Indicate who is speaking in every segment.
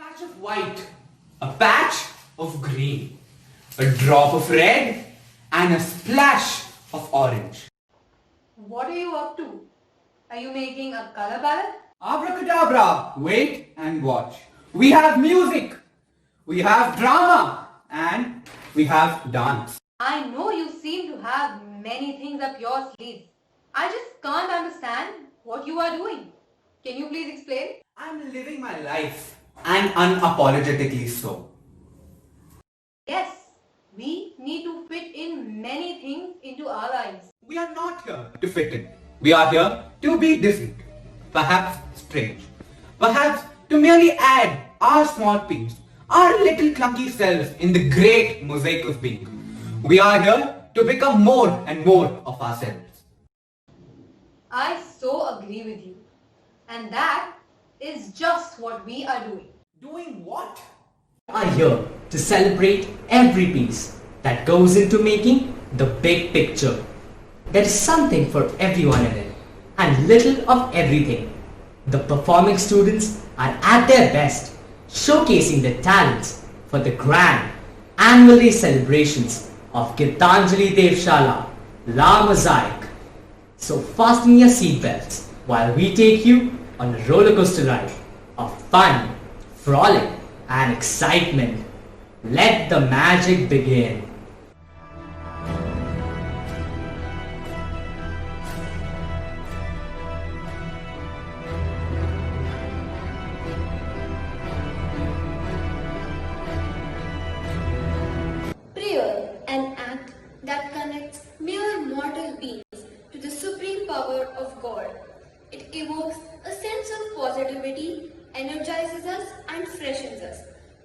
Speaker 1: patch of white, a patch of green, a drop of red, and a splash of orange.
Speaker 2: What are you up to? Are you making a color palette?
Speaker 1: Abracadabra! Wait and watch. We have music, we have drama, and we have dance.
Speaker 2: I know you seem to have many things up your sleeves. I just can't understand what you are doing. Can you please explain?
Speaker 1: I'm living my life, and unapologetically so.
Speaker 2: Yes, we need to fit in many things into our lives.
Speaker 1: We are not here to fit in. We are here to be different, perhaps strange, perhaps to merely add our small piece, our little clunky selves in the great mosaic of being. We are here to become more and more of ourselves.
Speaker 2: I so agree with you. And that is just what we are doing.
Speaker 1: Doing what?
Speaker 3: Are here to celebrate every piece that goes into making the big picture. There is something for everyone in it and little of everything. The performing students are at their best, showcasing their talents for the grand annual day celebrations of Gitanjali Devshala, La Mosaique. So fasten your seatbelts while we take you on a roller coaster ride of fun, frolic, and excitement. Let the magic begin.
Speaker 4: Prayer, an act that connects mere mortal beings to the supreme power of God. It evokes a sense of positivity, energizes us and freshens us.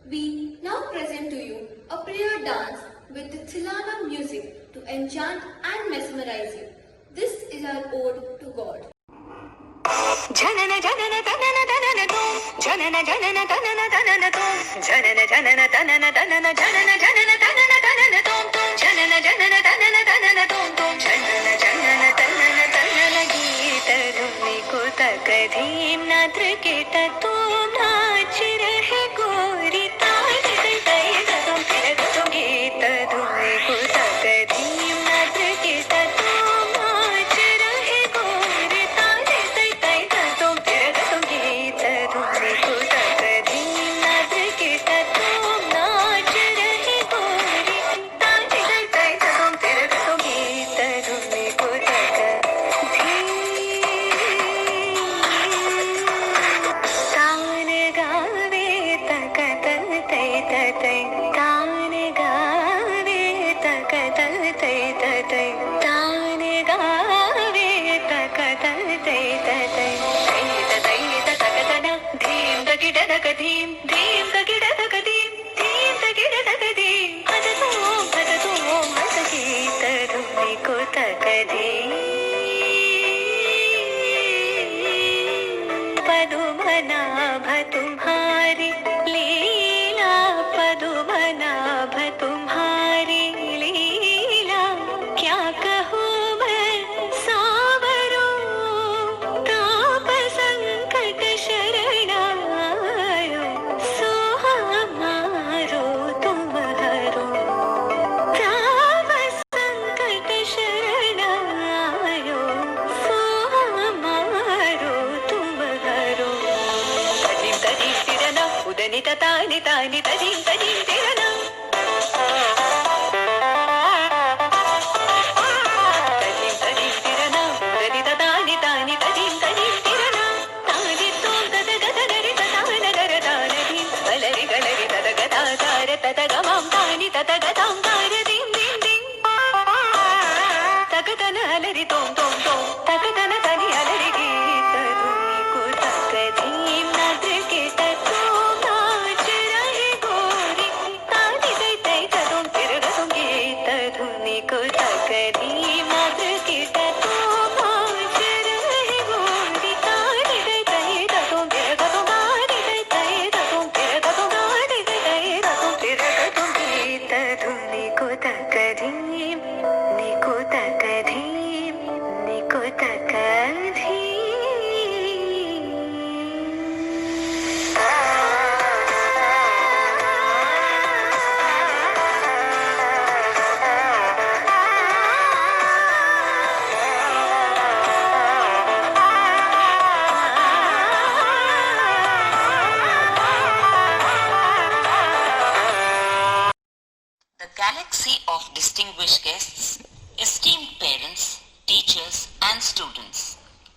Speaker 4: We now present to you a prayer dance with the Thilana music to enchant and mesmerize you. This is our ode to God.
Speaker 5: Janana janana tanana tanana tum janana janana tanana tanana tum janana janana tanana tanana janana janana tanana tanana tum tum janana janana tanana tanana tum tum janana janana tanana tanana geet dhuni ko takdheem nadr ke tum naach rahe gori taaj tai tum fir tum geet dhuni ko takdheem nadr ke tum naach rahe gori taaj tai tai tum fir tum geet dhuni ko takdheem nadr ke tum naach rahe gori taaj tai tai tum fir tum geet dhuni ko takdheem तान गावे तकत तै तै तान गावे तकत तै तै तान गावे तकत तै तै तै तकतना धीम तकिड तक धीम धीम तकिड तक धीम धीम तकिड तक धीम हद तो हद गीत धुनी को तक धीम पदुमनाभ तुम्हारी लीला पदुमनाभ तुम्हारी लीला क्या कहूँ मैं सावरो ताप संकट शरणायो सो हमारो तुम हरो ताप संकट शरणायो सो हमारो तुम हरो तजीम तजीम तिरना उदनी तानी तानी तजीम तजीम तिरना तजीम तजीम तिरना उदनी तानी तानी तजीम तजीम तिरना तानी तुम गद गद गरि तान गर तान धीम गलरि गलरि तद गदा तार तद गमाम तानी तद गदाम तार दीम दीम दीम तगदन अलरि तोम तोम तोम तगदन तनि अलरि गीत धुनी को तक धीम नद्र के तत्व नाच रहे गोरी तानी तै तै तुम फिर तुम गीत धुनी को तक धीम नद्र के तत्व नाच रहे गोरी तानी तै तै तुम फिर तुम गानी तै तै तुम फिर तुम गानी तै तै तुम फिर तुम गीत धुनी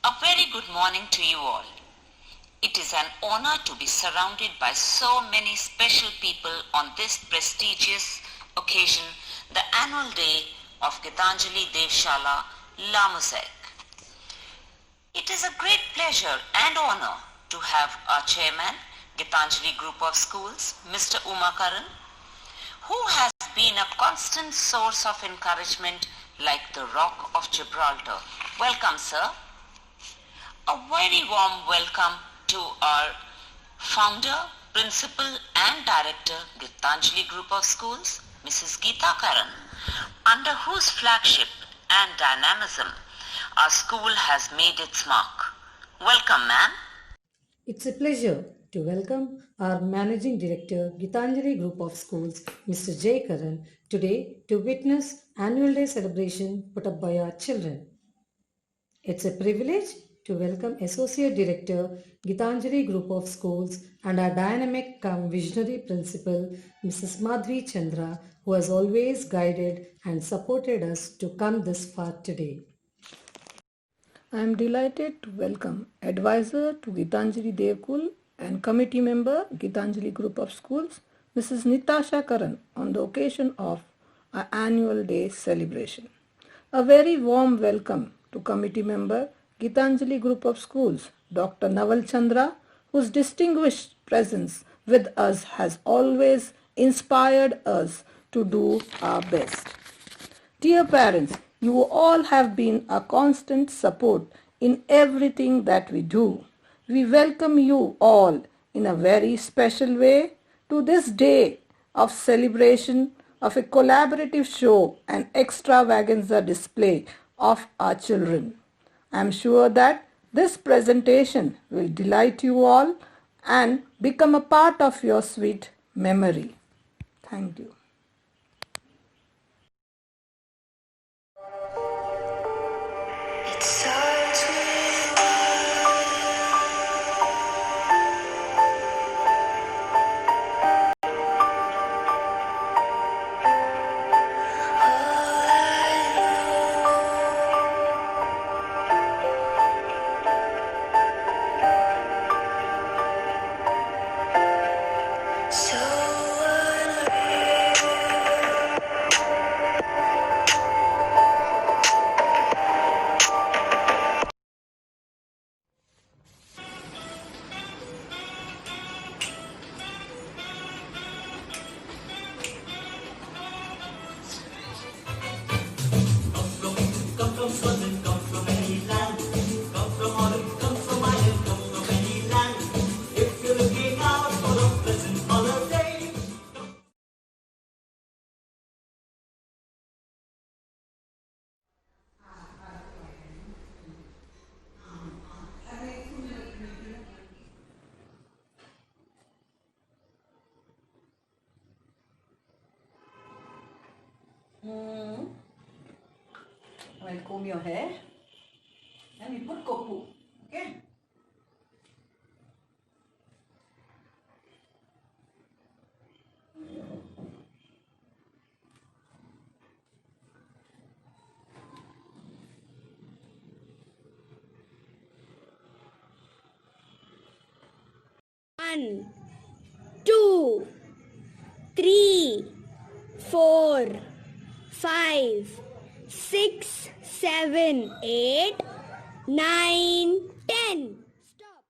Speaker 6: A very good morning to you all. It is an honor to be surrounded by so many special people on this prestigious occasion, the annual day of Gitanjali Devshala, La Mosaique. It is a great pleasure and honor to have our chairman, Gitanjali Group of Schools, Mr. Umakaran, who has been a constant source of encouragement like the Rock of Gibraltar. Welcome, sir. A very warm welcome to our founder, principal and director, Gitanjali Group of Schools, Mrs. Geeta Karan, under whose flagship and dynamism our school has made its mark. Welcome, ma'am.
Speaker 7: It's a pleasure to welcome our Managing Director, Gitanjali Group of Schools, Mr. J. Karan, today to witness Annual Day celebration put up by our children. It's a privilege to welcome Associate Director, Gitanjali Group of Schools and our dynamic visionary principal, Mrs. Madhvi Chandra, who has always guided and supported us to come this far today.
Speaker 8: I am delighted to welcome Advisor to Gitanjali Devkul and Committee Member Gitanjali Group of Schools, Mrs. Nitasha Karan, on the occasion of our Annual Day celebration. A very warm welcome to Committee Member Gitanjali Group of Schools, Dr. Naval Chandra, whose distinguished presence with us has always inspired us to do our best. Dear parents, you all have been a constant support in everything that we do. We welcome you all in a very special way to this day of celebration of a collaborative show and extravaganza display of our children. I am sure that this presentation will delight you all and become a part of your sweet memory. Thank you.
Speaker 5: It starts with so
Speaker 9: I'll comb your hair and we put kopu. Okay?
Speaker 4: One, two, three, 4, 5, 6, 7, 8, 9, 10. Stop.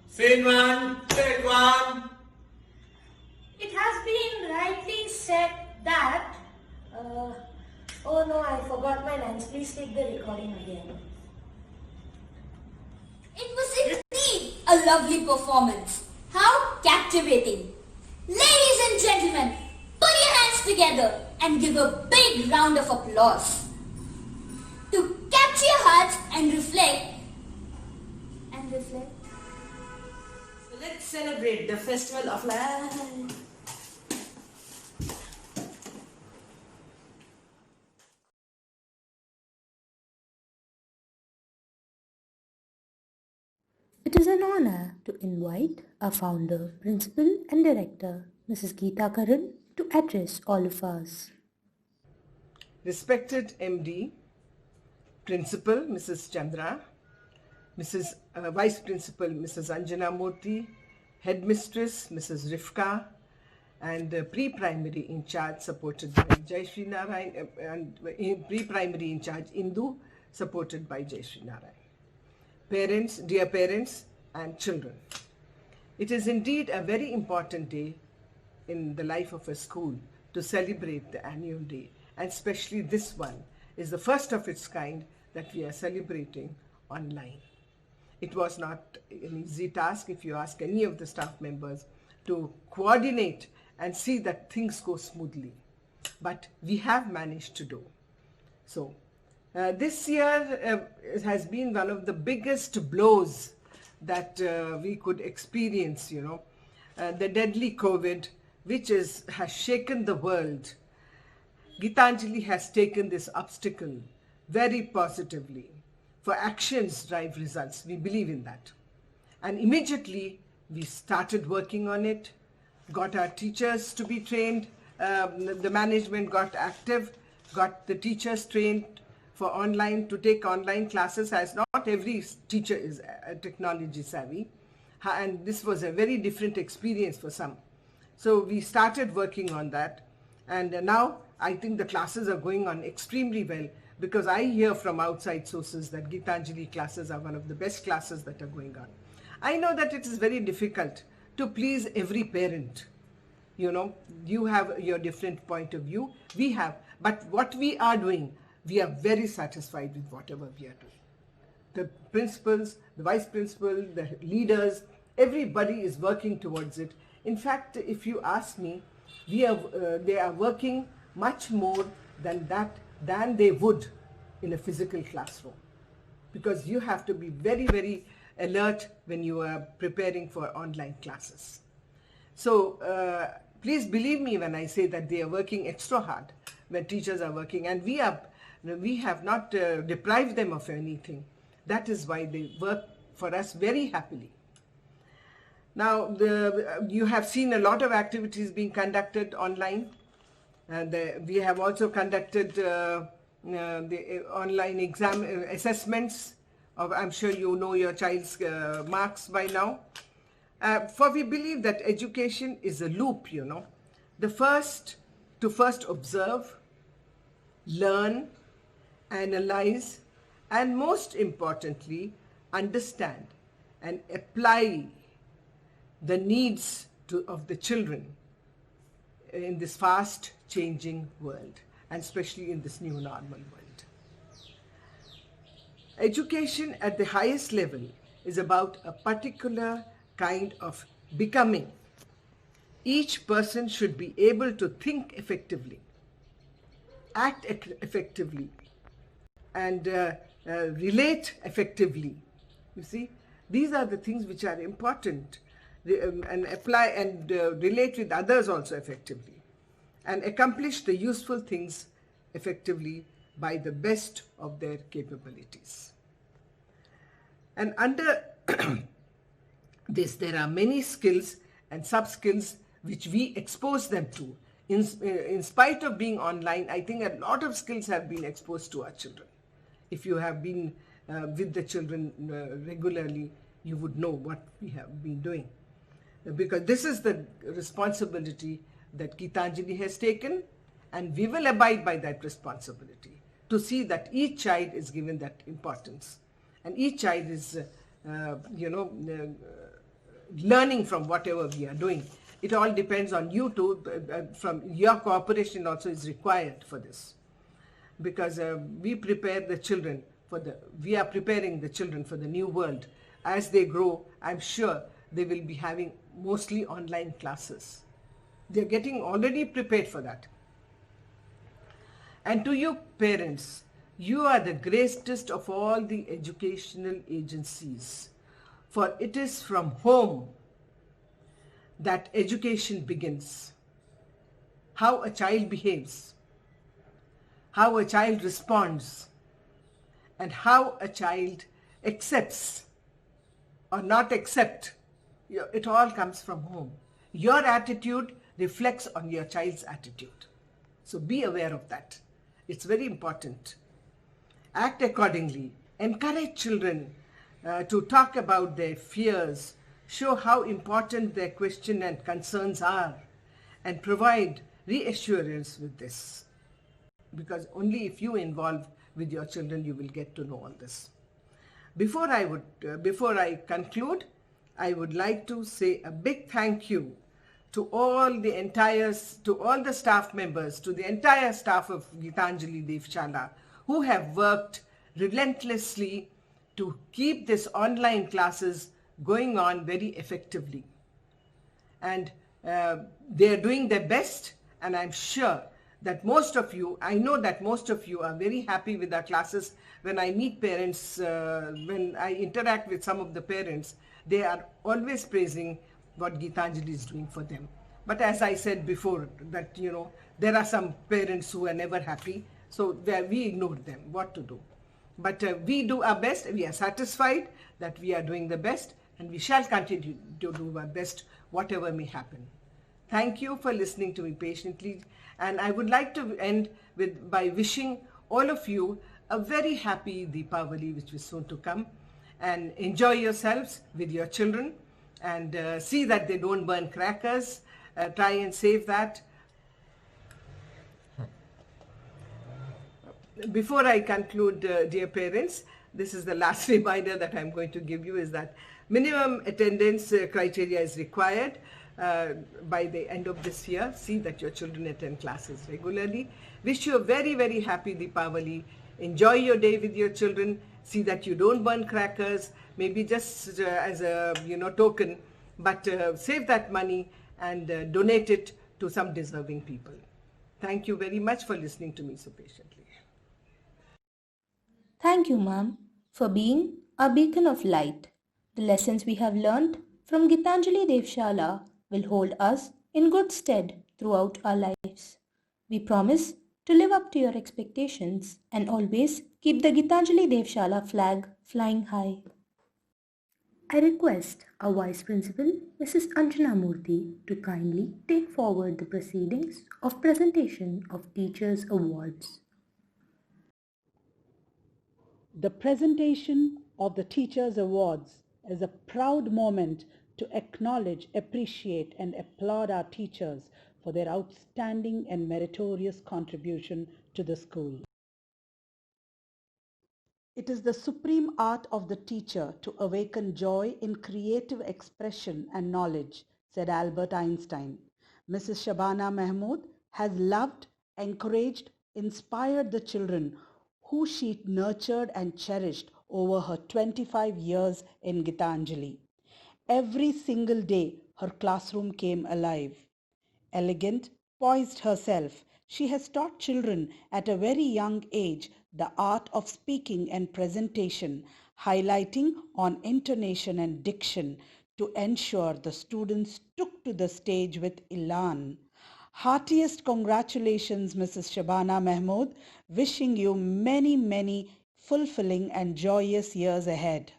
Speaker 1: Scene one, take one.
Speaker 10: It has been rightly said that. Oh no, I forgot my lines. Please take the recording again.
Speaker 11: It was indeed a lovely performance. How captivating. Ladies and gentlemen, put your hands together and give a big round of applause. To capture your hearts and reflect.
Speaker 10: So let's celebrate the festival of life.
Speaker 12: It is an honor to invite our founder, principal and director, Mrs. Geeta Karan, to address all of us.
Speaker 13: Respected MD, Principal, Mrs. Chandra, Mrs. Vice Principal, Mrs. Anjana Murthy, Headmistress, Mrs. Rifka, and pre-primary in charge supported by Jayashree Narayan, and pre-primary in charge Indu supported by Jayashree Narayan. Parents, dear parents and children, it is indeed a very important day in the life of a school to celebrate the annual day, and especially this one is the first of its kind that we are celebrating online. It was not an easy task, if you ask any of the staff members, to coordinate and see that things go smoothly. But we have managed to do. So, this year has been one of the biggest blows that we could experience, the deadly COVID, which has shaken the world. Gitanjali has taken this obstacle very positively. For actions drive results. We believe in that. And immediately we started working on it, got our teachers to be trained, the management got active, got the teachers trained for online, to take online classes, as not every teacher is technology savvy. And this was a very different experience for some. So we started working on that. And now I think the classes are going on extremely well, because I hear from outside sources that Gitanjali classes are one of the best classes that are going on. I know that it is very difficult to please every parent. You have your different point of view, we have, but what we are doing, we are very satisfied with whatever we are doing. The principals, the vice principal, the leaders, everybody is working towards it. In fact, if you ask me, they are working much more than they would in a physical classroom, because you have to be very, very alert when you are preparing for online classes. So please believe me when I say that they are working extra hard, when teachers are working, and we have not deprived them of anything. That is why they work for us very happily. Now, you have seen a lot of activities being conducted online. We have also conducted the online exam assessments of, I'm sure you know your child's marks by now. For we believe that education is a loop, The first observe, learn, analyze, and most importantly, understand and apply the needs of the children in this fast changing world, and especially in this new normal world. Education at the highest level is about a particular kind of becoming. Each person should be able to think effectively, act effectively, and relate effectively. You see, these are the things which are important, and apply and relate with others also effectively, and accomplish the useful things effectively by the best of their capabilities. And under this, there are many skills and sub-skills which we expose them to. In spite of being online, I think a lot of skills have been exposed to our children. If you have been with the children regularly, you would know what we have been doing. Because this is the responsibility that Gitanjali has taken, and we will abide by that responsibility to see that each child is given that importance, and each child is, learning from whatever we are doing. It all depends on you too. From your cooperation also is required for this, because we prepare the children we are preparing the children for the new world. As they grow, I'm sure they will be having mostly online classes. They're getting already prepared for that. And to you parents, you are the greatest of all the educational agencies, for it is from home that education begins. How a child behaves, how a child responds, and how a child accepts or not accept, it all comes from home. Your attitude reflects on your child's attitude. So be aware of that. It's very important. act accordingly, encourage children to talk about their fears, show how important their question and concerns are, and provide reassurance with this. Because only if you involve with your children, you will get to know all this. Before I conclude, I would like to say a big thank you to all the staff members, to the entire staff of Gitanjali Devshala, who have worked relentlessly to keep this online classes going on very effectively. And they are doing their best, and I'm sure that I know that most of you are very happy with our classes. When I meet parents, when I interact with some of the parents, they are always praising what Gitanjali is doing for them. But as I said before, that there are some parents who are never happy, so we ignore them. What to do? But we do our best. We are satisfied that we are doing the best, and we shall continue to do our best, whatever may happen. Thank you for listening to me patiently, and I would like to end by wishing all of you a very happy Deepavali, which is soon to come, and enjoy yourselves with your children, and see that they don't burn crackers. Try and save that. Before I conclude, dear parents, this is the last reminder that I'm going to give you, is that minimum attendance criteria is required by the end of this year. See that your children attend classes regularly. Wish you a very, very happy Deepavali. Enjoy your day with your children. See that you don't burn crackers, maybe just as a token, but save that money and donate it to some deserving people. Thank you very much for listening to me so patiently.
Speaker 12: Thank you, ma'am, for being a beacon of light. The lessons we have learnt from Gitanjali Devshala will hold us in good stead throughout our lives. We promise to live up to your expectations and always keep the Gitanjali Devshala flag flying high. I request our Vice Principal, Mrs. Anjana Murthy, to kindly take forward the proceedings of presentation of Teachers' Awards.
Speaker 14: The presentation of the Teachers' Awards is a proud moment to acknowledge, appreciate, and applaud our teachers for their outstanding and meritorious contribution to the school. It is the supreme art of the teacher to awaken joy in creative expression and knowledge, said Albert Einstein. Mrs. Shabana Mahmood has loved, encouraged, inspired the children who she nurtured and cherished over her 25 years in Gitanjali. Every single day, her classroom came alive. Elegant, poised herself, she has taught children at a very young age the art of speaking and presentation, highlighting on intonation and diction to ensure the students took to the stage with elan. Heartiest congratulations, Mrs. Shabana Mahmood. Wishing you many, many fulfilling and joyous years ahead.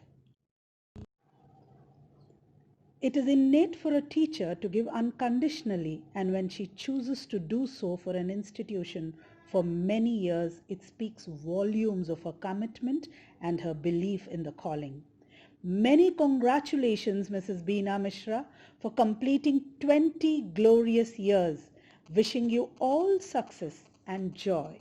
Speaker 14: It is innate for a teacher to give unconditionally, and when she chooses to do so for an institution for many years, it speaks volumes of her commitment and her belief in the calling. Many congratulations, Mrs. Beena Mishra, for completing 20 glorious years. Wishing you all success and joy.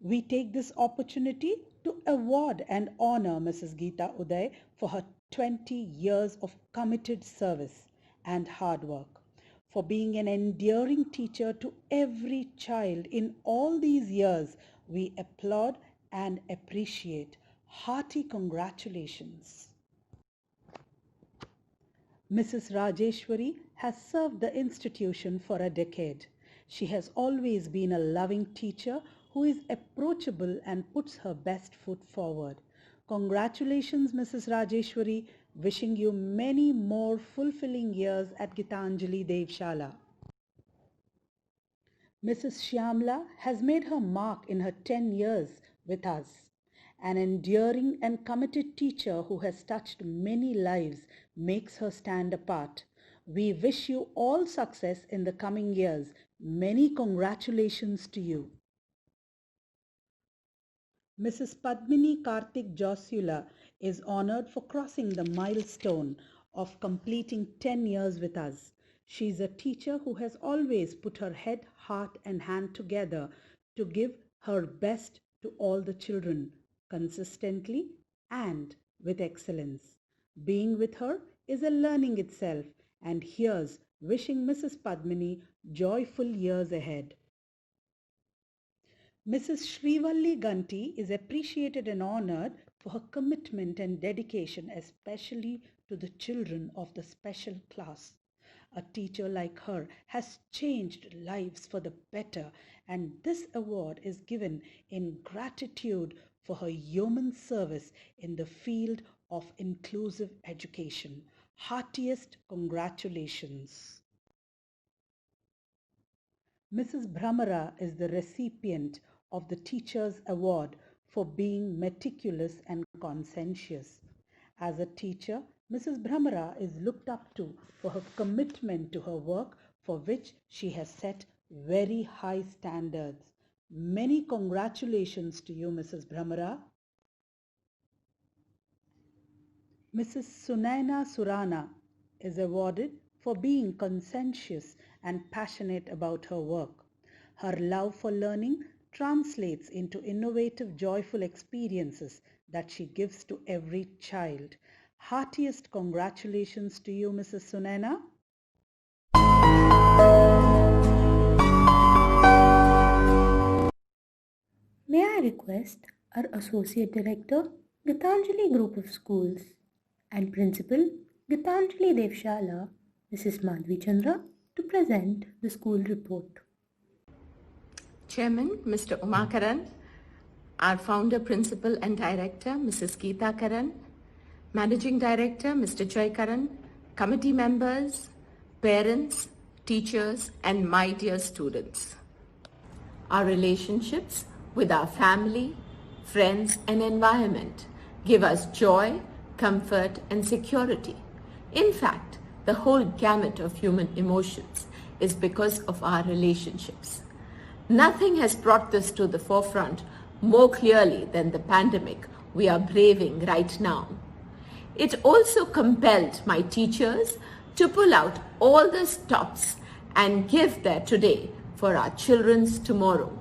Speaker 14: We take this opportunity to award and honor Mrs. Geeta Uday for her 20 years of committed service and hard work, for being an endearing teacher to every child in all these years. We applaud and appreciate. Hearty congratulations. Mrs. Rajeshwari has served the institution for a decade. She has always been a loving teacher who is approachable and puts her best foot forward. Congratulations, Mrs. Rajeshwari. Wishing you many more fulfilling years at Gitanjali Devshala. Mrs. Shyamla has made her mark in her 10 years with us. An enduring and committed teacher who has touched many lives makes her stand apart. We wish you all success in the coming years. Many congratulations to you. Mrs. Padmini Karthik Josula is honored for crossing the milestone of completing 10 years with us. She is a teacher who has always put her head, heart and hand together to give her best to all the children, consistently and with excellence. Being with her is a learning itself, and here's wishing Mrs. Padmini joyful years ahead. Mrs. Srivalli Ganti is appreciated and honored for her commitment and dedication, especially to the children of the special class. A teacher like her has changed lives for the better, and this award is given in gratitude for her yeoman service in the field of inclusive education. Heartiest congratulations. Mrs. Brahmara is the recipient of the Teacher's Award for being meticulous and conscientious. As a teacher, Mrs. Brahmara is looked up to for her commitment to her work, for which she has set very high standards. Many congratulations to you, Mrs. Brahmara. Mrs. Sunaina Surana is awarded for being conscientious and passionate about her work. Her love for learning translates into innovative, joyful experiences that she gives to every child. Heartiest congratulations to you, Mrs. Sunaina.
Speaker 12: May I request our Associate Director, Gitanjali Group of Schools, and Principal, Gitanjali Devshala, Mrs. Madhvi Chandra, to present the school report.
Speaker 15: Chairman, Mr. Umakaran, our Founder, Principal and Director, Mrs. Geeta Karan, Managing Director, Mr. Joy Karan, committee members, parents, teachers, and my dear students. Our relationships with our family, friends, and environment give us joy, comfort, and security. In fact, the whole gamut of human emotions is because of our relationships. Nothing has brought this to the forefront more clearly than the pandemic we are braving right now. It also compelled my teachers to pull out all the stops and give their today for our children's tomorrow.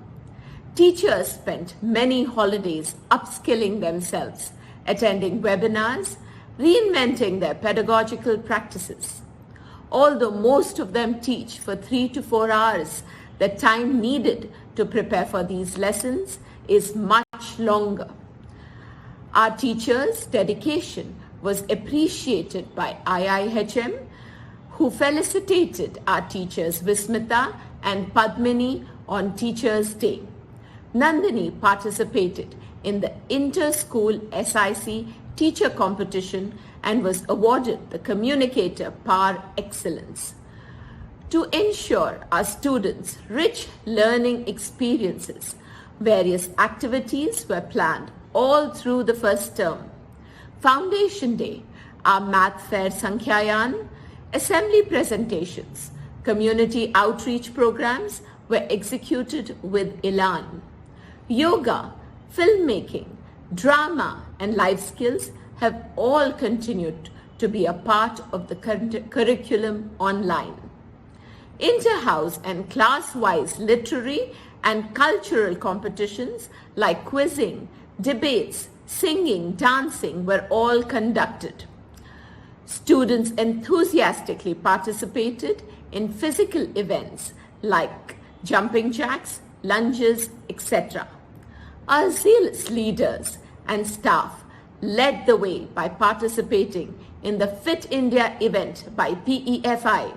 Speaker 15: Teachers spent many holidays upskilling themselves, attending webinars, reinventing their pedagogical practices. Although most of them teach for 3 to 4 hours, the time needed to prepare for these lessons is much longer. Our teachers' dedication was appreciated by IIHM, who felicitated our teachers Vismita and Padmini on Teachers' Day. Nandini participated in the inter-school SIC teacher competition and was awarded the Communicator Par Excellence. To ensure our students rich learning experiences, various activities were planned all through the first term. Foundation Day, our Math Fair Sankhyayan, assembly presentations, community outreach programs were executed with elan. Yoga, filmmaking, drama, and life skills have all continued to be a part of the curriculum online. Inter-house and class-wise literary and cultural competitions like quizzing, debates, singing, dancing were all conducted. Students enthusiastically participated in physical events like jumping jacks, lunges, etc. Our zealous leaders and staff led the way by participating in the Fit India event by PEFI.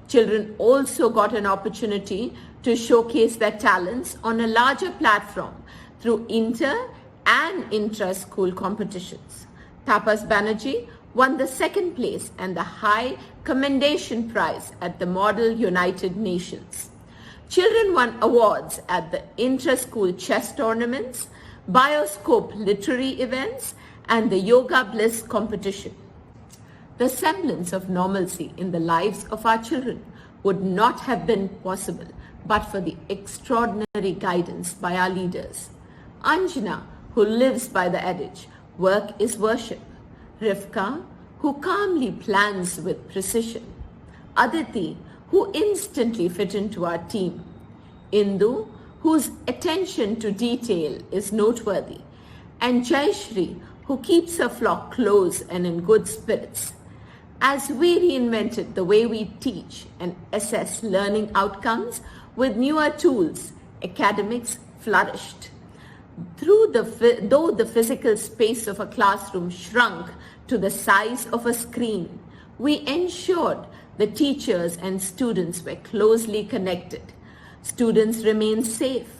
Speaker 15: Children also got an opportunity to showcase their talents on a larger platform through inter- and intra-school competitions. Tapas Banerjee won the second place and the High Commendation Prize at the Model United Nations. Children won awards at the intra-school chess tournaments, Bioscope literary events, and the Yoga Bliss competition. The semblance of normalcy in the lives of our children would not have been possible but for the extraordinary guidance by our leaders. Anjana, who lives by the adage, work is worship. Rivka, who calmly plans with precision. Aditi, who instantly fit into our team. Indu, whose attention to detail is noteworthy. And Jayashri, who keeps her flock close and in good spirits. As we reinvented the way we teach and assess learning outcomes with newer tools, academics flourished. Though the physical space of a classroom shrunk to the size of a screen, we ensured the teachers and students were closely connected. Students remained safe,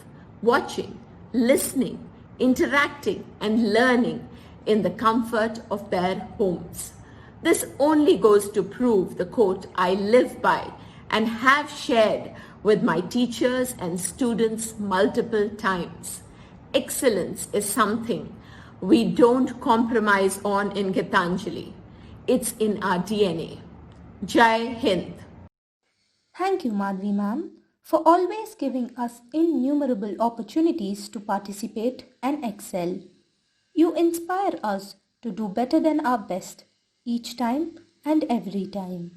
Speaker 15: watching, listening, interacting, and learning in the comfort of their homes. This only goes to prove the quote I live by and have shared with my teachers and students multiple times. Excellence is something we don't compromise on in Gitanjali. It's in our DNA. Jai Hind.
Speaker 12: Thank you, Madhvi ma'am, for always giving us innumerable opportunities to participate and excel. You inspire us to do better than our best each time and every time.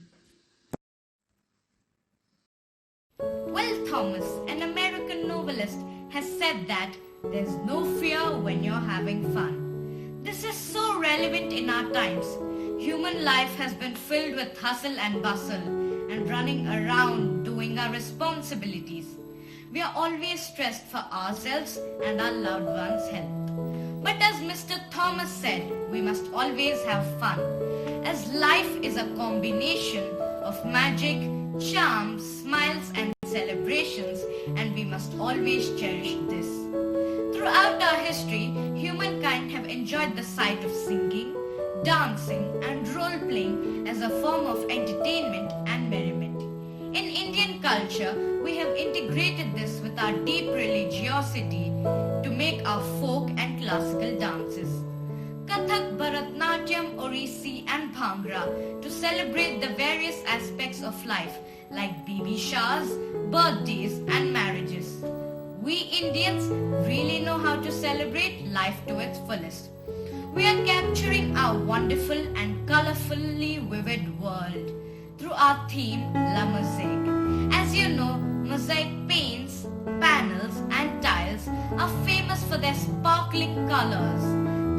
Speaker 16: Will Thomas, an American novelist, has said that there's no fear when you're having fun. This is so relevant in our times. Human life has been filled with hustle and bustle and running around doing our responsibilities. We are always stressed for ourselves and our loved ones' health. But as Mr. Thomas said, we must always have fun, as life is a combination of magic, charms, smiles and celebrations, and we must always cherish this. Throughout our history, humankind have enjoyed the sight of singing, dancing and role-playing as a form of entertainment and merriment. In Indian culture, we have integrated this with our deep religiosity to make our folk and classical dances. Kathak, Bharatnatyam, Orisi and Bhangra to celebrate the various aspects of life like baby showers, birthdays and marriages. We Indians really know how to celebrate life to its fullest. We are capturing our wonderful and colorfully vivid world through our theme La Mosaique. As you know, mosaic paints, panels and tiles are famous for their sparkling colors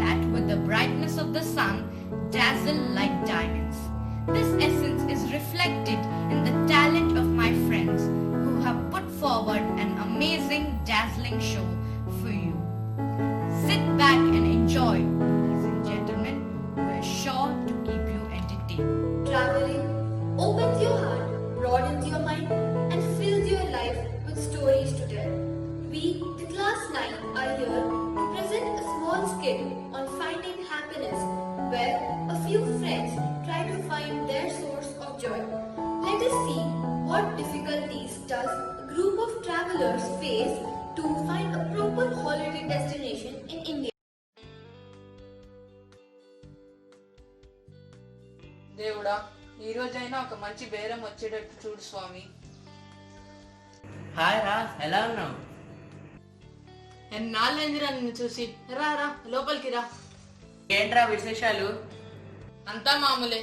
Speaker 16: that with the brightness of the sun dazzle like diamonds. This essence is reflected in the talent of my friends who have put forward an amazing dazzling show for you. Sit back and enjoy. Ladies and gentlemen, we're sure to keep you entertained.
Speaker 4: Traveling opens your heart, broadens your mind, and fills your life with stories to tell. We, the class 9, are here to present a small skit on finding happiness, where a few friends try to find their source of joy. Let us see what difficulties does a group of travelers face to find a proper holiday destination in India.
Speaker 17: దేవుడా ఈ రోజైనా ఒక మంచి బేరం వచ్చేటట్టు చూడు స్వామి.
Speaker 18: Hi రా, ఎలా ఉన్నావు?
Speaker 17: ఎన్నాళ్ళైందిరా నిన్ను చూసి. రా రా లోపలికి రా.
Speaker 18: ఏంట్రా విశేషాలు?
Speaker 17: అంతా మామూలే.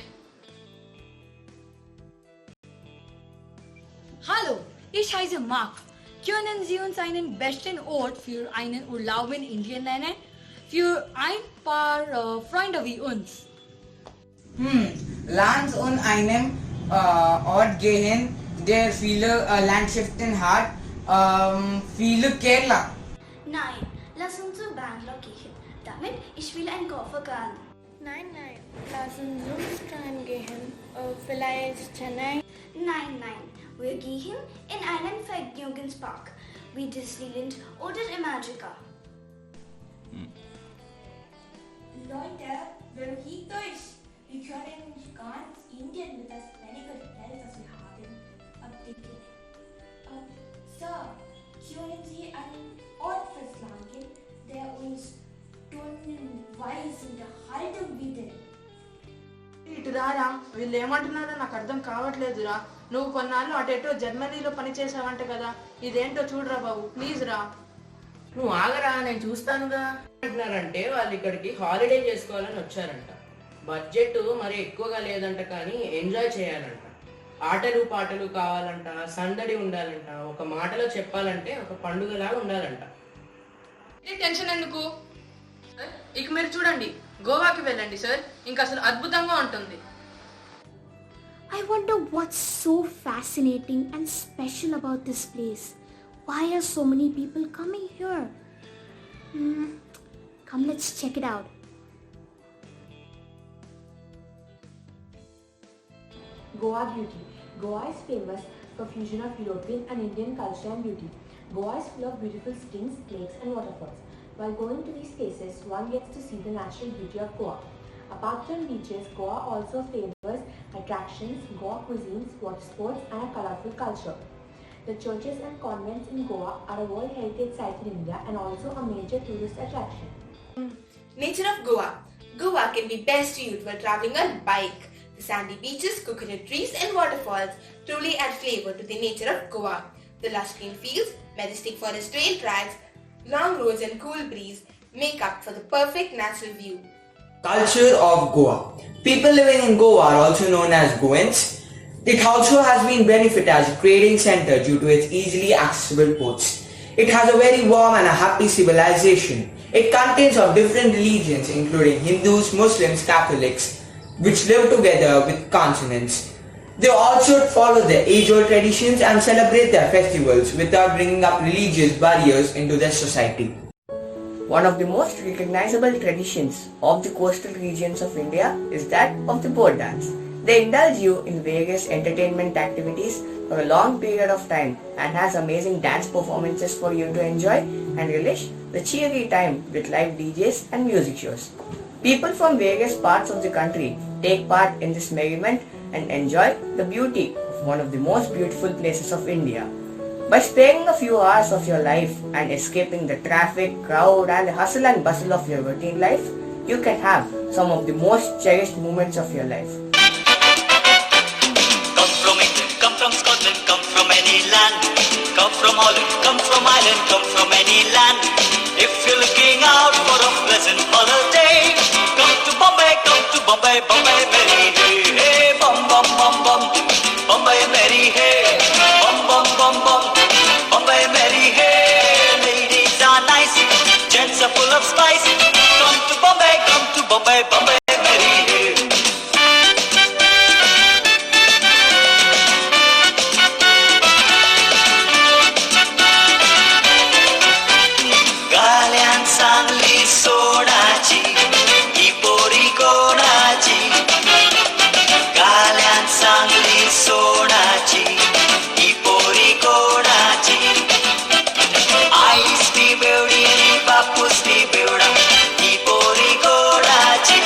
Speaker 19: Hallo, ich heiße Mark. Können Sie uns einen besten Ort für einen Urlaub in Indien nennen? Für ein paar Freunde wie uns.
Speaker 20: Lands und einem Ort gehen, der viele Landschaften hat. Viele Kerala.
Speaker 21: Nein, lass uns zu Bangalore gehen. Damit ich will einen Koffer kann.
Speaker 22: Nein, lass uns dahin gehen. Vielleicht Chennai.
Speaker 21: Nein. Wir gehen in einen Vergnügungspark, wie Disneyland oder Imagica.
Speaker 10: Leute, beruhigt euch. Wir können nicht ganz Indien mit das wenige Geld, das wir haben, abdecken. Sir, können Sie einen Ort verschlagen, der uns stundenweise unterhalten bietet?
Speaker 17: ఇటు రారా, వీళ్ళు ఏమంటున్నారో నాకు అర్థం కావట్లేదురా. నువ్వు కొన్నాళ్ళు అటేటో జర్మనీలో పని చేసావంట కదా, ఇదేంటో చూడరా బాబు, ప్లీజ్ రా.
Speaker 18: నువ్వు ఆగరా, నేను చూస్తానుగా. అంటున్నారంటే వాళ్ళు ఇక్కడికి హాలిడే చేసుకోవాలని వచ్చారంట. బడ్జెట్ మరి ఎక్కువగా లేదంట, కానీ ఎంజాయ్ చేయాలంట. ఆటలు పాటలు కావాలంట, సందడి ఉండాలంట. ఒక మాటలో చెప్పాలంటే ఒక పండుగలాగా ఉండాలంట.
Speaker 17: టెన్షన్ ఎందుకు? ఇక మీరు చూడండి, గోవాకి వెళ్ళండి సార్, ఇంకా అసలు అద్భుతంగా ఉంటుంది.
Speaker 11: I wonder what's so fascinating and special about this place. Why are so many people coming here? Come, let's check it out.
Speaker 2: Goa beauty. Goa is famous for fusion of European and Indian culture and beauty. Goa is full of beautiful springs, lakes and waterfalls. While going to these places, one gets to see the natural beauty of Goa. Apart from beaches, Goa also favors attractions, Goa cuisines, water sports and a colorful culture. The churches and convents in Goa are a World Heritage Site in India and also a major tourist attraction.
Speaker 3: Nature of Goa. Goa can be best viewed while traveling on bike. The sandy beaches, coconut trees and waterfalls truly add flavor to the nature of Goa. The lush green fields, majestic forest trail tracks, long roads and cool breeze make up for the perfect natural view.
Speaker 20: Culture of Goa. People living in Goa are also known as Goans. It also has been benefited as a trading center due to its easily accessible ports. It has a very warm and a happy civilization. It contains of different religions including Hindus, Muslims, Catholics, which live together with consonants. They also follow their age-old traditions and celebrate their festivals without bringing up religious barriers into their society.
Speaker 23: One of the most recognizable traditions of the coastal regions of India is that of the boat dance. They indulge you in various entertainment activities for a long period of time and has amazing dance performances for you to enjoy and relish the cheery time with live DJs and music shows. People from various parts of the country take part in this merriment and enjoy the beauty of one of the most beautiful places of India. By sparing a few hours of your life and escaping the traffic, crowd and the hustle and bustle of your routine life, you can have some of the most cherished moments of your life.
Speaker 24: Come from England, come from Scotland, come from any land. Come from Holland, come from Ireland, come from any land. If you're looking out for a pleasant holiday, come to Bombay, Bombay, Mary, hey, hey, bum, bum, bum, bum, Bombay, Mary, hey, bum, bum, bum, bum, Bombay, Mary, hey. Ladies are nice, gents are full of spice. Come to Bombay, Bombay, Mary, hey. Galyan Sangli Sonachi, Ipori Konachi. Galyan Sangli Sonachi, Ipori Konachi. Ice be beauty, Papus be beauty, Ipori Konachi.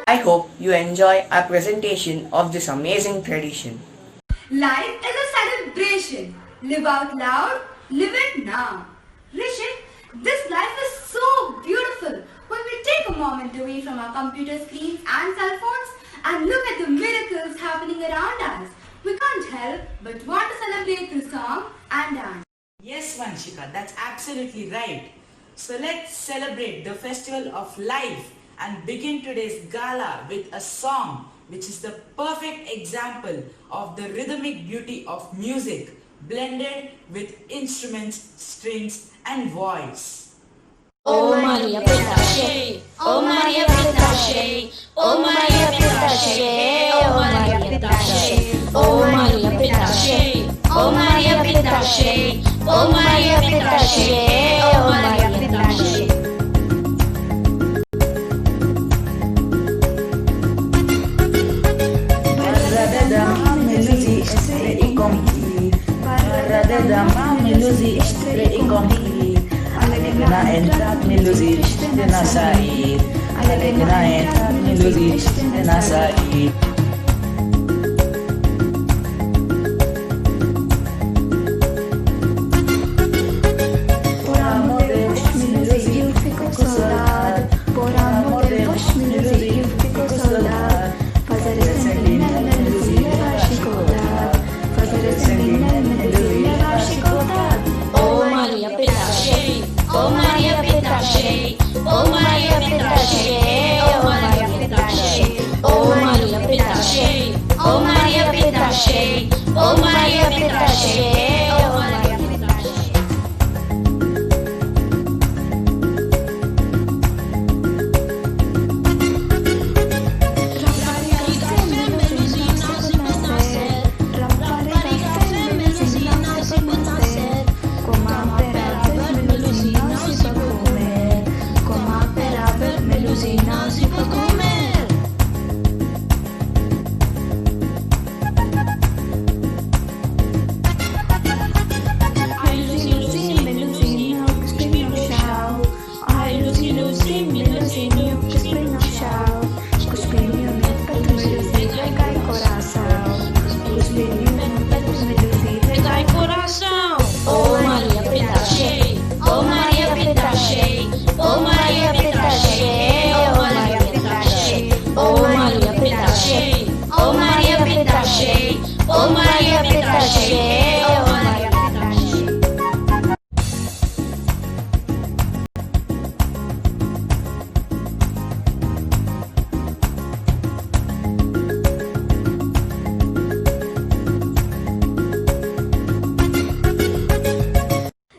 Speaker 23: I hope you enjoy our presentation of this amazing tradition.
Speaker 4: Life is a celebration. Live out loud, live it now. Rishik, this life is so beautiful. When we take a moment away from our computer screens and cell phones and look at the miracles happening around us, we can't help but want to celebrate through song and dance.
Speaker 5: Yes, Vanshika, that's absolutely right. So let's celebrate the festival of life and begin today's gala with a song which is the perfect example of the rhythmic beauty of music blended with instruments, strings and voice.
Speaker 11: Oh Maria Pitache, oh Maria Pitache, oh Maria Pitache, oh Maria Pitache, oh Maria Pitache, oh Maria Pitache, oh Maria Pitache, oh Maria Pitache.
Speaker 6: Melusi istri ikomhi Alekna entat melusi istri nasaid Alekna entat melusi istri nasaid Por amor de vos melusi eu fico soldado Por amor de vos melusi eu fico soldado Fazer esse linda melusi levar chicotada Fazer esse linda melusi levar chicotada
Speaker 11: Oh Maria Pitache, oh Maria Pitache, oh Maria Pitache, oh Maria Pitache, oh Maria Pitache, oh Maria Pitache, oh Maria Pitache, oh Maria Pitache. Oh Maria Pitache, oh Maria Pitache, oh Maria Pitache, oh Maria Pitache, oh Maria Pitache, oh Maria Pitache, oh Maria Pitache, oh Maria Pitache.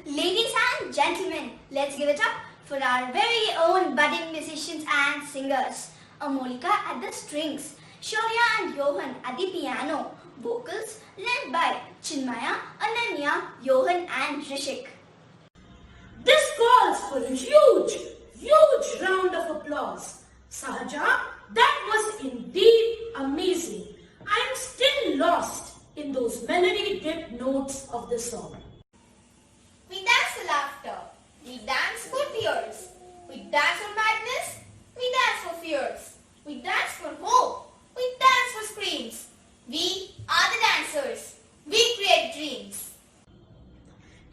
Speaker 21: Ladies and gentlemen, let's give it up for our very own budding musicians and singers. Amolika at the strings, Shaurya and Johan at the piano, vocals led by Chinmaya, Ananya, Johan and Rishik.
Speaker 7: This calls for a huge round of applause. Sahaja, that was indeed amazing. I am still lost in those melody-dipped notes of the song.
Speaker 3: We dance for laughter. We dance for tears. We dance for madness. We dance for fears. We dance for hope. We dance for screams. We are the dancers. We create dreams.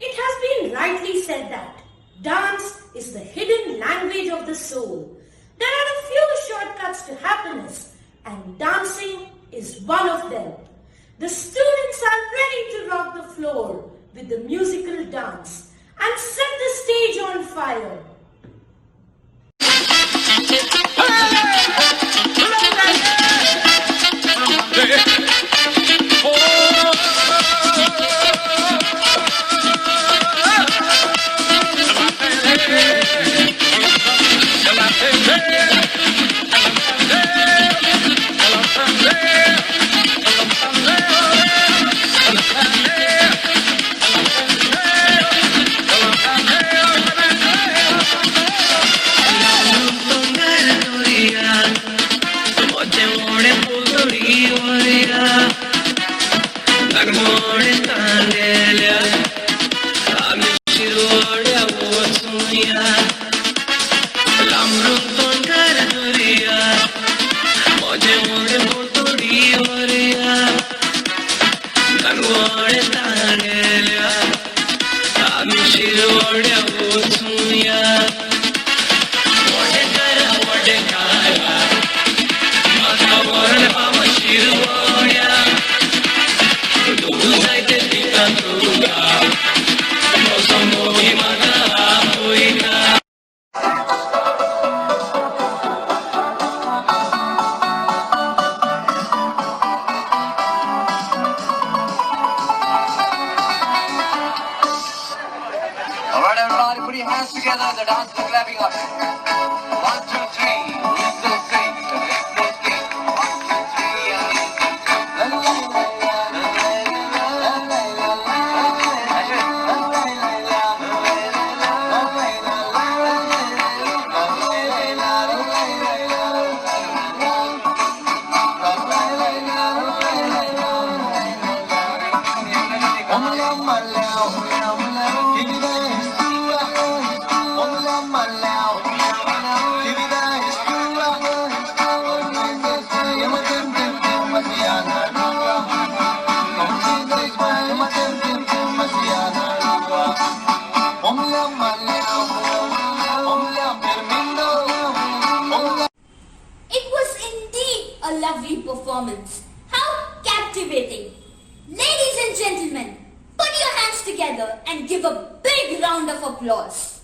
Speaker 7: It has been rightly said that dance is the hidden language of the soul. There are a few shortcuts to happiness, and dancing is one of them. The students are ready to rock the floor with the musical dance and set the stage on fire.
Speaker 1: together, the dance is clapping up. 1, 2, 3, whistle sing, rhythm swing. 1, 2, 3, and la la la la la la la
Speaker 11: It was indeed a lovely performance. How captivating! Ladies and gentlemen, put your hands together and give a big round of applause.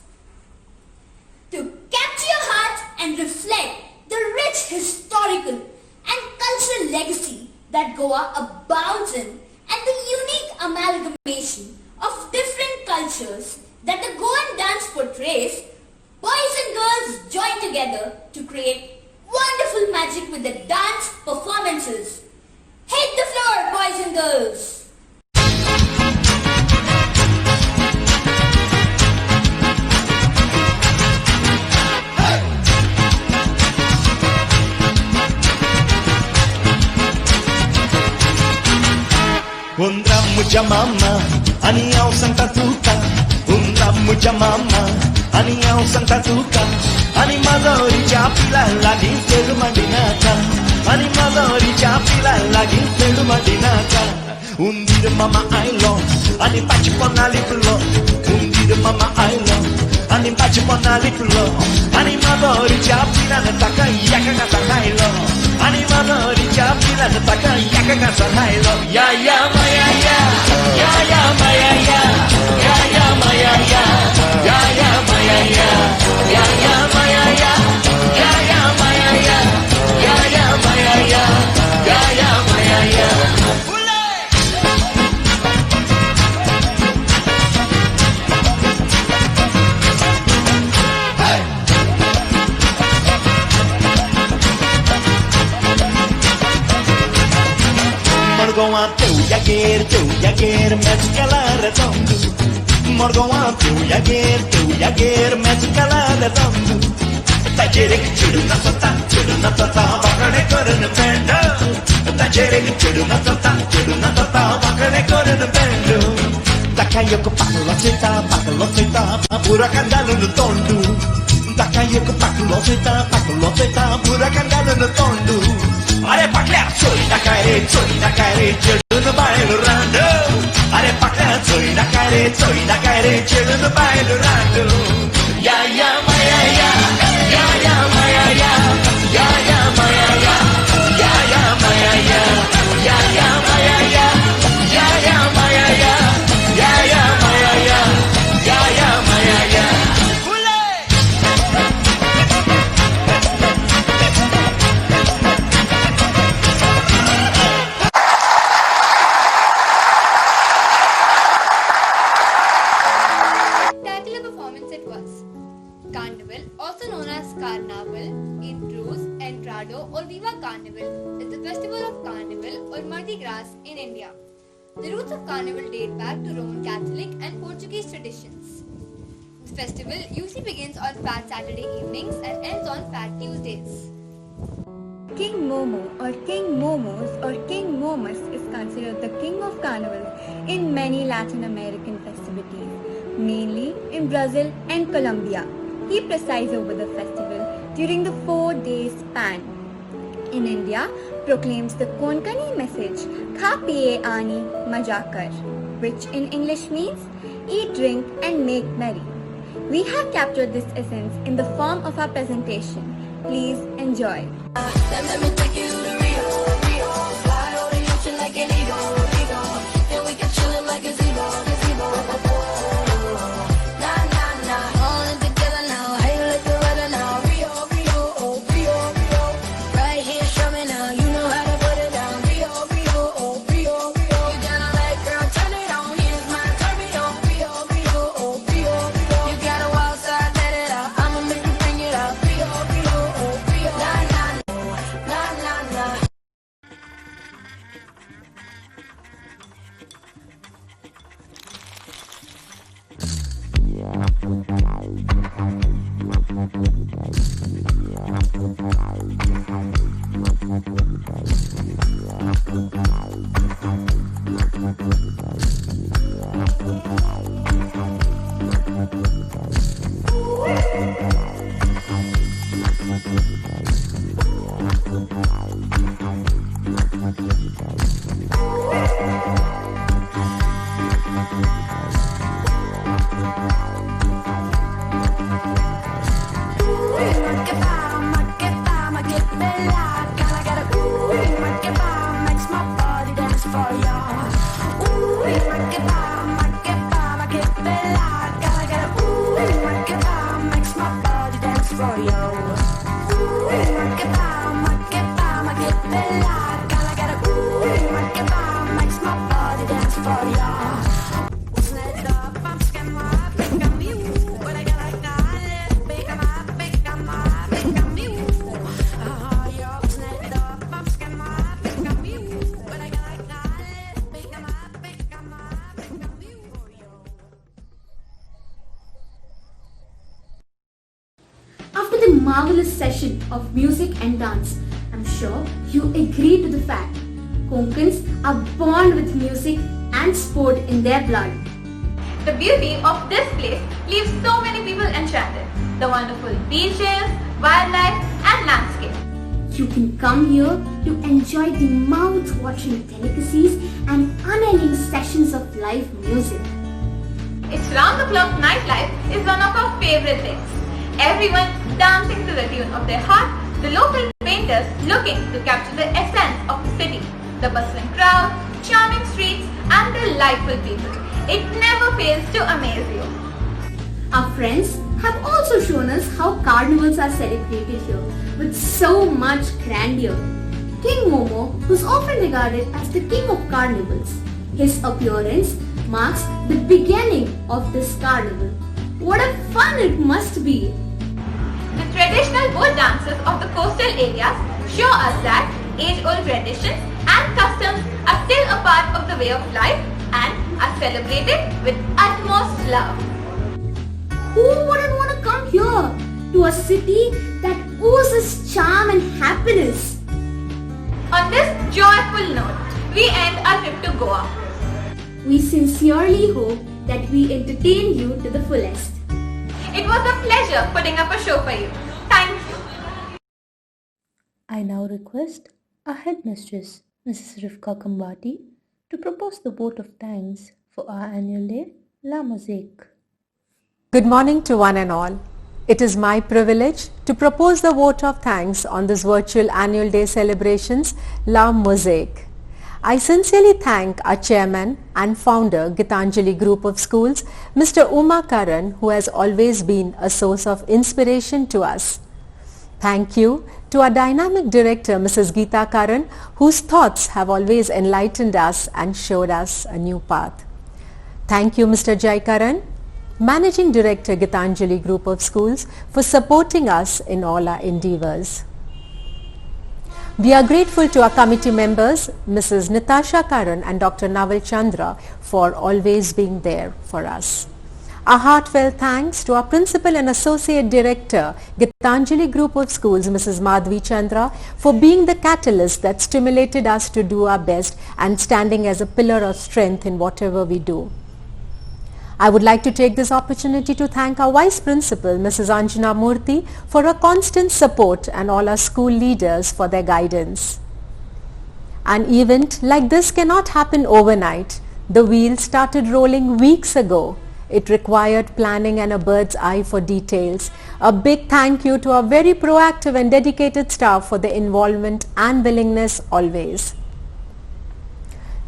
Speaker 11: To capture your heart and reflect the rich historical and cultural legacy that Goa abounds in and the unique amalgamation of different cultures that the Goan dance portrays, boys and girls join together to create wonderful magic with the dance performances. Hit the floor, boys and girls!
Speaker 8: Un ramo de mama, anião Santa Tuca. Un ramo de mama, anião Santa Tuca. Animadori chapila lagi teru madinaka. Animadori chapila lagi teru madinaka. Undir mama ailo, ani pachi ponali pulo. Undir mama ailo, ani pachi ponali pulo. Animadori chapila nataka yaka gata hailo. Animadori chapila nataka yaka gata hailo. Ya ya maya ya, ya ya maya ya, ya ya maya ya, ya ya maya ya, ya ya maya ya, ya ya maya ya, ya ya maya ya, ya ya maya ya. Morgoa teu yaguer, mezcala redondo. Morgoa teu yaguer, mezcala redondo. Tajerek chidu na tata, bakane korun bendo. Tajerek chidu na tata, bakane korun bendo. Takayoko paklo seta, pura kandalu no tondu. Takayoko paklo seta, pura kandalu no tondu. Are pakla choi na kaire, chidu no bailo rando. Are pakla choi na kaire, chidu no bailo rando. Ya ya maya ya, ya ya maya ya, ya ya maya ya, ya ya maya ya, ya ya maya ya, ya ya maya ya, ya ya maya ya, ya ya maya ya.
Speaker 9: Spectacular performance it was. Carnival, also known as Carnaval, Intrus, Entrado or Viva Carnival, is the festival of Carnival or Mardi Gras in India. The roots of Carnival date back to Roman Catholic and Portuguese traditions. The festival usually begins on Fat Saturday evenings and ends on Fat Tuesdays.
Speaker 13: King Momo or King Momos or King Momus is considered the king of carnivals in many Latin American festivities, mainly in Brazil and Colombia. He presides over the festival during the 4-day span. In India, proclaims the Konkani message, Kha piye ani maja kar, which in English means, eat, drink and make merry. We have captured this essence in the form of our presentation. Please enjoy.
Speaker 25: Let me take you to Rio, fly over the ocean like an eagle, and we can chill it like a gazebo. Nah, nah, nah, all in together now, how you like the weather now? Rio, right here, show me now, you know how to put it down. Rio, you got a light, girl, turn it on, here's my turn me on. Rio, you got a wild side there.
Speaker 12: After the marvelous session of music and dance, I'm sure you agree to the fact Konkans are born with music and sport in their blood.
Speaker 3: The beauty of this place leaves so many people enchanted. The wonderful beaches, wildlife and landscape.
Speaker 12: You can come here to enjoy the mouth-watering delicacies and unending sessions of live music.
Speaker 3: Its round-the-clock nightlife is one of our favorite things. Everyone dancing to the tune of their heart, the local painters looking to capture the essence of the city, the bustling crowd, charming streets and delightful people. It never fails to amaze you.
Speaker 12: Our friends have also shown us how carnivals are celebrated here with so much grandeur. King Momo was often regarded as the king of carnivals. His appearance marks the beginning of this carnival. What a fun it must be!
Speaker 3: The traditional boat dances of the coastal areas show us that age-old traditions and customs are still a part of the way of life and are celebrated with utmost love.
Speaker 12: Who wouldn't want to come here to a city that oozes charm and happiness?
Speaker 3: On this joyful note, we end our trip to Goa.
Speaker 12: We sincerely hope that we entertained you to the fullest.
Speaker 3: It was a pleasure putting up a show for you. Thank you.
Speaker 14: I now request our headmistress, Mrs. Rivka Kambati, to propose the vote of thanks for our annual day, La Mosaique.
Speaker 15: Good morning to one and all. It is my privilege to propose the vote of thanks on this virtual annual day celebrations, La Mosaique. I sincerely thank our chairman and founder, Gitanjali Group of Schools, Mr. Uma Karan, who has always been a source of inspiration to us. Thank you to our dynamic director, Mrs. Geeta Karan, whose thoughts have always enlightened us and showed us a new path. Thank you, Mr. Jai Karan, Managing Director, Gitanjali Group of Schools, for supporting us in all our endeavors. We are grateful to our committee members, Mrs. Natasha Karan and Dr. Naval Chandra, for always being there for us. A heartfelt thanks to our Principal and Associate Director, Gitanjali Group of Schools, Mrs. Madhvi Chandra, for being the catalyst that stimulated us to do our best and standing as a pillar of strength in whatever we do. I would like to take this opportunity to thank our Vice Principal, Mrs. Anjana Murthy, for her constant support and all our school leaders for their guidance. An event like this cannot happen overnight. The wheels started rolling weeks ago. It required planning and a bird's eye for details. A big thank you to our very proactive and dedicated staff for their involvement and willingness always.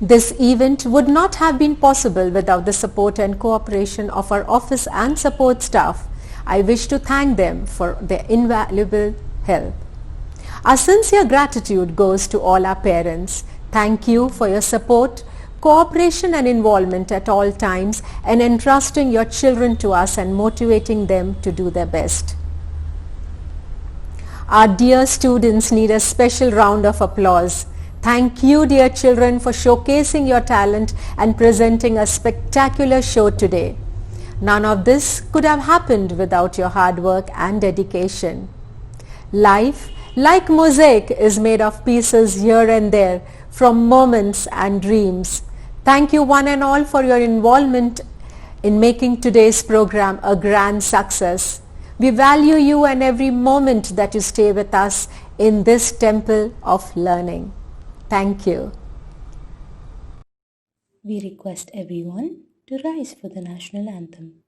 Speaker 15: This event would not have been possible without the support and cooperation of our office and support staff. I wish to thank them for their invaluable help. Our sincere gratitude goes to all our parents. Thank you for your support, cooperation and involvement at all times and entrusting your children to us and motivating them to do their best. Our dear students need a special round of applause. Thank you, dear children, for showcasing your talent and presenting a spectacular show today. None of this could have happened without your hard work and dedication. Life, like mosaic, is made of pieces here and there from moments and dreams. Thank you one and all for your involvement in making today's program a grand success. We value you and every moment that you stay with us in this temple of learning. Thank you.
Speaker 14: We request everyone to rise for the national anthem.